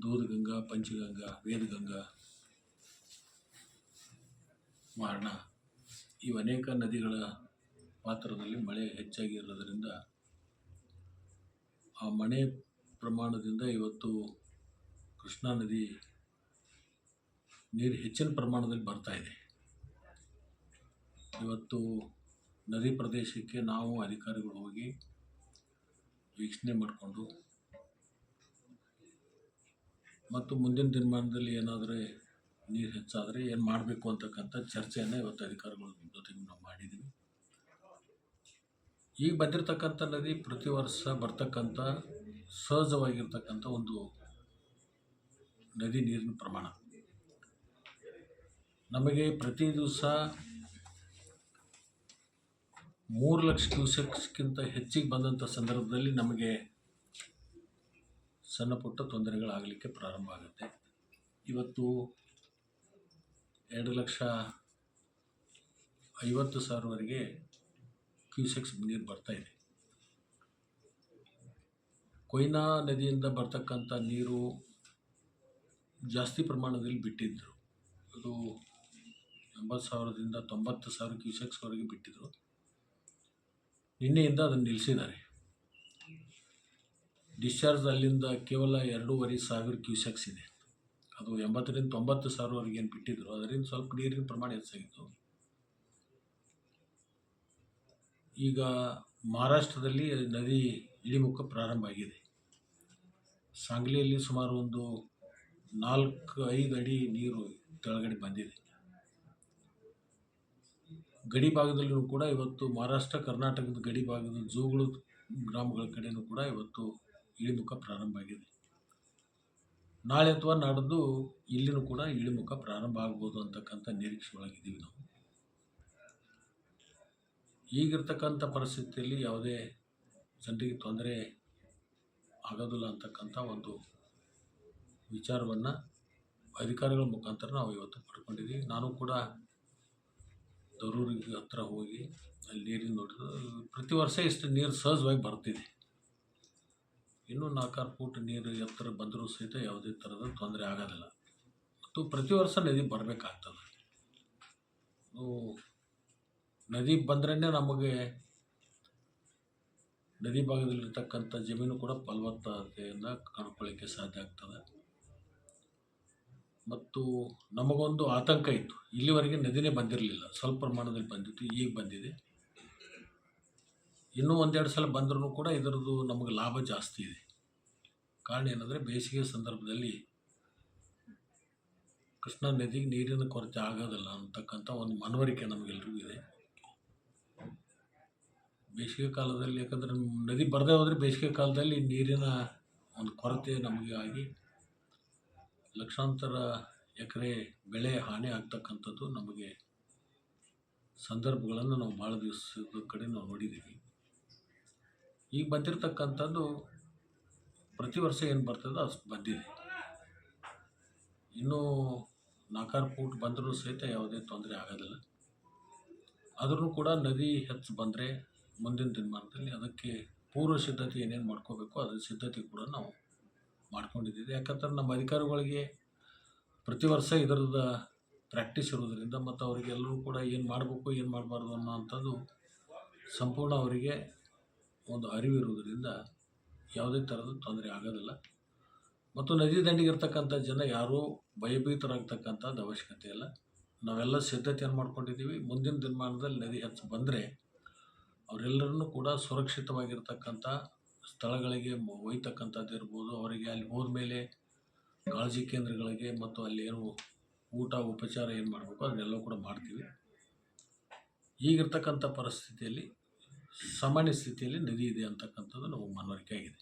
ದೂದಗಂಗಾ, ಪಂಚಗಂಗಾ, ವೇದಗಂಗಾ, ವಾರಣಾ ಇವು ಅನೇಕ ನದಿಗಳ ಪಾತ್ರದಲ್ಲಿ ಮಳೆ ಹೆಚ್ಚಾಗಿ ಇರೋದರಿಂದ ಆ ಮಳೆ ಪ್ರಮಾಣದಿಂದ ಇವತ್ತು ಕೃಷ್ಣಾ ನದಿ ನೀರು ಹೆಚ್ಚಿನ ಪ್ರಮಾಣದಲ್ಲಿ ಬರ್ತಾ ಇದೆ. ಇವತ್ತು ನದಿ ಪ್ರದೇಶಕ್ಕೆ ನಾವು ಅಧಿಕಾರಿಗಳು ಹೋಗಿ ವೀಕ್ಷಣೆ ಮಾಡಿಕೊಂಡು ಮತ್ತು ಮುಂದಿನ ದಿನಮಾನದಲ್ಲಿ ಏನಾದರೂ ನೀರು ಹೆಚ್ಚಾದರೆ ಏನು ಮಾಡಬೇಕು ಅಂತಕ್ಕಂಥ ಚರ್ಚೆಯನ್ನು ಇವತ್ತು ಅಧಿಕಾರಿಗಳ ಜೊತೆಗೆ ನಾವು ಮಾಡಿದ್ದೀವಿ. ಈಗ ಬಂದಿರತಕ್ಕಂಥ ನದಿ ಪ್ರತಿ ವರ್ಷ ಬರ್ತಕ್ಕಂಥ ಸಹಜವಾಗಿರ್ತಕ್ಕಂಥ ಒಂದು ನದಿ ನೀರಿನ ಪ್ರಮಾಣ ನಮಗೆ ಪ್ರತಿ ದಿವಸ 3 ಲಕ್ಷ ಕ್ಯೂಸೆಕ್ಸ್ಗಿಂತ ಹೆಚ್ಚಿಗೆ ಬಂದಂಥ ಸಂದರ್ಭದಲ್ಲಿ ನಮಗೆ ಸಣ್ಣ ಪುಟ್ಟ ತೊಂದರೆಗಳಾಗಲಿಕ್ಕೆ ಪ್ರಾರಂಭ ಆಗುತ್ತೆ. ಇವತ್ತು 2,50,000ವರೆಗೆ ಕ್ಯೂಸೆಕ್ಸ್ ನೀರು ಬರ್ತಾಯಿದೆ. ಕೊಯ್ನಾ ನದಿಯಿಂದ ಬರ್ತಕ್ಕಂಥ ನೀರು ಜಾಸ್ತಿ ಪ್ರಮಾಣದಲ್ಲಿ ಬಿಟ್ಟಿದ್ದರು. ಅದು 80,000ದಿಂದ 90,000 ಕ್ಯೂಸೆಕ್ಸ್ವರೆಗೆ ಬಿಟ್ಟಿದ್ದರು. ನಿನ್ನೆಯಿಂದ ಅದನ್ನು ನಿಲ್ಲಿಸಿದ್ದಾರೆ. ಡಿಸ್ಚಾರ್ಜ್ ಅಲ್ಲಿಂದ ಕೇವಲ 2,500 ಕ್ಯೂಸೆಕ್ಸ್ ಇದೆ. ಅದು 80ರಿಂದ 90,000ವರೆಗೆ ಏನು ಬಿಟ್ಟಿದ್ದರು, ಅದರಿಂದ ಸ್ವಲ್ಪ ನೀರಿನ ಪ್ರಮಾಣ ಹೆಚ್ಚಾಗಿತ್ತು. ಈಗ ಮಹಾರಾಷ್ಟ್ರದಲ್ಲಿ ನದಿ ಇಳಿಮುಖ ಪ್ರಾರಂಭ ಆಗಿದೆ. ಸಾಂಗ್ಲಿಯಲ್ಲಿ ಸುಮಾರು ಒಂದು 4-5 ಅಡಿ ನೀರು ಕೆಳಗಡೆ ಬಂದಿದೆ. ಗಡಿ ಭಾಗದಲ್ಲೂ ಕೂಡ ಇವತ್ತು ಮಹಾರಾಷ್ಟ್ರ ಕರ್ನಾಟಕದ ಗಡಿ ಭಾಗದ ಜೋಗುಳ ಗ್ರಾಮಗಳ ಕಡೆಯೂ ಕೂಡ ಇವತ್ತು ಇಳಿಮುಖ ಪ್ರಾರಂಭ ಆಗಿದೆ. ನಾಳೆ ಅಥವಾ ನಾಡಿದ್ದು ಇಲ್ಲಿನೂ ಕೂಡ ಇಳಿಮುಖ ಪ್ರಾರಂಭ ಆಗ್ಬೋದು ಅಂತಕ್ಕಂಥ ನಿರೀಕ್ಷೆ ಒಳಗಿದ್ದೀವಿ ನಾವು. ಈಗಿರ್ತಕ್ಕಂಥ ಪರಿಸ್ಥಿತಿಯಲ್ಲಿ ಯಾವುದೇ ಜನರಿಗೆ ತೊಂದರೆ ಆಗೋದಿಲ್ಲ ಅಂತಕ್ಕಂಥ ಒಂದು ವಿಚಾರವನ್ನು ಅಧಿಕಾರಿಗಳ ಮುಖಾಂತರ ನಾವು ಇವತ್ತು ಪಡ್ಕೊಂಡಿದ್ದೀವಿ. ನಾನು ಕೂಡ ದರೂರಿಗೆ ಹತ್ರ ಹೋಗಿ ಅಲ್ಲಿ ನೀರಿನ ನೋಡಿದ್ರೆ ಪ್ರತಿ ವರ್ಷ ಇಷ್ಟು ನೀರು ಸಹಜವಾಗಿ ಬರ್ತಿದೆ. ಇನ್ನೂ 4-6 ಫೂಟ್ ನೀರು ಎತ್ತರ ಬಂದರೂ ಸಹಿತ ಯಾವುದೇ ಥರದ ತೊಂದರೆ ಆಗೋದಿಲ್ಲ. ಮತ್ತು ಪ್ರತಿ ವರ್ಷ ನದಿ ಬರಬೇಕಾಗ್ತದೆ. ನದಿ ಬಂದ್ರೇ ನಮಗೆ ನದಿ ಭಾಗದಲ್ಲಿರ್ತಕ್ಕಂಥ ಜಮೀನು ಕೂಡ ಫಲವತ್ತತೆಯನ್ನು ಕಂಡುಕೊಳ್ಳಿಕ್ಕೆ ಸಾಧ್ಯ ಆಗ್ತದೆ. ಮತ್ತು ನಮಗೊಂದು ಆತಂಕ ಇತ್ತು, ಇಲ್ಲಿವರೆಗೆ ನದಿನೇ ಬಂದಿರಲಿಲ್ಲ, ಸ್ವಲ್ಪ ಪ್ರಮಾಣದಲ್ಲಿ ಬಂದಿತ್ತು, ಈಗ ಬಂದಿದೆ. ಇನ್ನೂ 1-2 ಸಲ ಬಂದ್ರೂ ಕೂಡ ಇದರದ್ದು ನಮಗೆ ಲಾಭ ಜಾಸ್ತಿ ಇದೆ. ಕಾರಣ ಏನಂದರೆ ಬೇಸಿಗೆ ಸಂದರ್ಭದಲ್ಲಿ ಕೃಷ್ಣಾ ನದಿಗೆ ನೀರಿನ ಕೊರತೆ ಆಗೋದಿಲ್ಲ ಅಂತಕ್ಕಂಥ ಒಂದು ಮನವರಿಕೆ ನಮಗೆಲ್ಲರಿಗೂ ಇದೆ. ಬೇಸಿಗೆ ಕಾಲದಲ್ಲಿ ಯಾಕಂದರೆ ನದಿ ಬರದೇ ಹೋದರೆ ಬೇಸಿಗೆ ಕಾಲದಲ್ಲಿ ನೀರಿನ ಒಂದು ಕೊರತೆ ನಮಗೆ ಆಗಿ ಲಕ್ಷಾಂತರ ಎಕರೆ ಬೆಳೆ ಹಾನಿ ಆಗ್ತಕ್ಕಂಥದ್ದು ನಮಗೆ ಸಂದರ್ಭಗಳನ್ನು ನಾವು ಭಾಳ ದಿವಸದ ಕಡೆ ನಾವು ನೋಡಿದ್ದೀವಿ. ಈಗ ಬಂದಿರತಕ್ಕಂಥದ್ದು ಪ್ರತಿ ವರ್ಷ ಏನು ಬರ್ತದೋ ಅಷ್ಟು ಬಂದಿದೆ. ಇನ್ನೂ 4-6 ಫೂಟ್ ಬಂದರೂ ಸಹಿತ ಯಾವುದೇ ತೊಂದರೆ ಆಗೋದಿಲ್ಲ. ಆದ್ರೂ ಕೂಡ ನದಿ ಹೆಚ್ಚು ಬಂದರೆ ಮುಂದಿನ ದಿನಮಾನದಲ್ಲಿ ಅದಕ್ಕೆ ಪೂರ್ವ ಸಿದ್ಧತೆ ಏನೇನು ಮಾಡ್ಕೋಬೇಕು ಅದರ ಸಿದ್ಧತೆ ಕೂಡ ನಾವು ಮಾಡ್ಕೊಂಡಿದ್ದೀವಿ. ಯಾಕಂದ್ರೆ ನಮ್ಮ ಅಧಿಕಾರಿಗಳಿಗೆ ಪ್ರತಿ ವರ್ಷ ಇದರದ ಪ್ರಾಕ್ಟೀಸ್ ಇರೋದರಿಂದ ಮತ್ತು ಅವರಿಗೆಲ್ಲರೂ ಕೂಡ ಏನು ಮಾಡಬೇಕು ಏನು ಮಾಡಬಾರ್ದು ಅನ್ನೋವಂಥದ್ದು ಸಂಪೂರ್ಣ ಅವರಿಗೆ ಒಂದು ಅರಿವಿರುವುದರಿಂದ ಯಾವುದೇ ಥರದ ತೊಂದರೆ ಆಗೋದಿಲ್ಲ. ಮತ್ತು ನದಿ ದಂಡೆಗೆ ಇರ್ತಕ್ಕಂಥ ಜನ ಯಾರೂ ಭಯಭೀತರಾಗ್ತಕ್ಕಂಥದ್ದು ಅವಶ್ಯಕತೆ ಇಲ್ಲ. ನಾವೆಲ್ಲ ಸಿದ್ಧತೆಯನ್ನು ಮಾಡ್ಕೊಂಡಿದ್ದೀವಿ. ಮುಂದಿನ ದಿನಮಾನದಲ್ಲಿ ನದಿ ಹೆಚ್ಚು ಬಂದರೆ ಅವರೆಲ್ಲರನ್ನೂ ಕೂಡ ಸುರಕ್ಷಿತವಾಗಿರ್ತಕ್ಕಂಥ ಸ್ಥಳಗಳಿಗೆ ಒಯ್ತಕ್ಕಂಥದ್ದು ಇರ್ಬೋದು. ಅವರಿಗೆ ಅಲ್ಲಿ ಹೋದ್ಮೇಲೆ ಕಾಳಜಿ ಕೇಂದ್ರಗಳಿಗೆ ಮತ್ತು ಅಲ್ಲಿ ಏನು ಊಟ ಉಪಚಾರ ಏನು ಮಾಡಬೇಕು ಅದನ್ನೆಲ್ಲ ಕೂಡ ಮಾಡ್ತೀವಿ. ಈಗಿರ್ತಕ್ಕಂಥ ಪರಿಸ್ಥಿತಿಯಲ್ಲಿ ಸಾಮಾನ್ಯ ಸ್ಥಿತಿಯಲ್ಲಿ ನದಿ ಇದೆ ಅಂತಕ್ಕಂಥದ್ದು ನಮಗೆ ಮನವರಿಕೆ ಆಗಿದೆ.